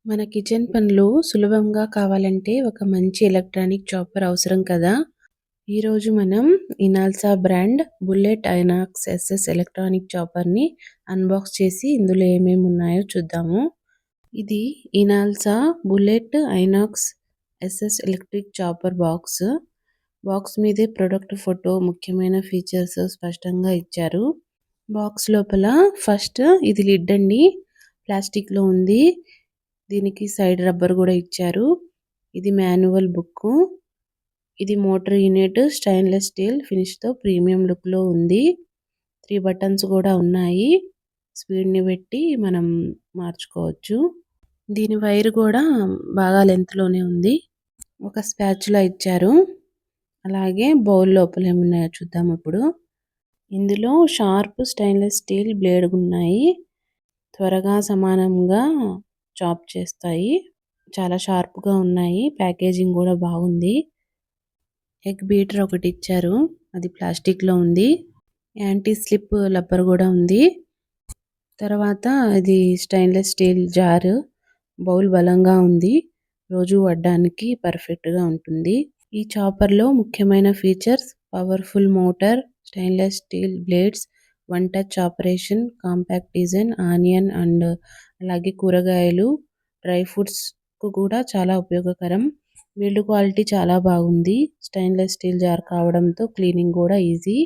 మన కిచెన్ పనులు సులభంగా కావాలంటే ఒక మంచి ఎలక్ట్రానిక్ చాపర్ అవసరం కదా! ఈరోజు మనం Inalsa brand Bullet Inox SS electronic చాపర్‌ని అన్బాక్స్ చేసి ఇందులో ఏమేమి ఉన్నాయో చూద్దాము. ఇది Inalsa Bullet Inox SS electric chopper box. Box మీదే ప్రొడక్ట్ ఫోటో, ముఖ్యమైన ఫీచర్స్ స్పష్టంగా ఇచ్చారు. బాక్స్ లోపల ఫస్ట్ ఇది లిడ్ అండి. ప్లాస్టిక్‌లో ఉంది. దీనికి సైడ్ రబ్బర్ కూడా ఇచ్చారు. ఇది మాన్యువల్ బుక్. ఇది మోటార్ యూనిట్ స్టెయిన్లెస్ స్టీల్ ఫినిష్‌తో ప్రీమియం లుక్‌లో ఉంది. 3 బటన్స్ కూడా ఉన్నాయి. స్పీడ్‌ని బట్టి మనం మార్చుకోవచ్చు. దీని వైర్ కూడా బాగా లెంగ్త్‌లోనే ఉంది. ఒక స్పాచులా ఇచ్చారు. అలాగే బౌల్ లోపల ఏమున్నాయో చూద్దాం ఇప్పుడు. ఇందులో షార్ప్ స్టెయిన్లెస్ స్టీల్ బ్లేడ్ ఉన్నాయి. త్వరగా సమానంగా చాప్ చేస్తాయి. చాలా షార్ప్‌గా ఉన్నాయి. ప్యాకేజింగ్ కూడా బాగుంది. ఎగ్ బీటర్ ఒకటి ఇచ్చారు. అది ప్లాస్టిక్‌లో ఉంది. యాంటీ స్లిప్ రబ్బర్ కూడా ఉంది. తర్వాత ఇది స్టెయిన్లెస్ స్టీల్ జార్. బౌల్ బలంగా ఉంది. రోజు వాడడానికి పర్ఫెక్ట్‌గా ఉంటుంది. ఈ చాపర్‌లో ముఖ్యమైన features powerful motor, stainless steel blades, one touch operation, compact design, onion and అలాగే కూరగాయలు, డ్రై ఫ్రూట్స్‌కు కూడా చాలా ఉపయోగకరం. బిల్డ్ క్వాలిటీ చాలా బాగుంది. స్టెయిన్లెస్ స్టీల్ జార్ కావడంతో క్లీనింగ్ కూడా ఈజీ.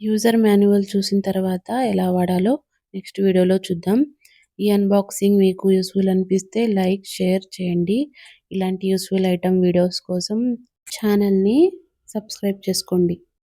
యూజర్ మాన్యువల్ చూసిన తర్వాత ఎలా వాడాలో నెక్స్ట్ వీడియోలో చూద్దాం. ఈ అన్బాక్సింగ్ మీకు యూస్ఫుల్ అనిపిస్తే లైక్, షేర్ చేయండి. ఇలాంటి యూస్ఫుల్ ఐటమ్ వీడియోస్ కోసం ఛానల్‌ని సబ్స్క్రైబ్ చేసుకోండి.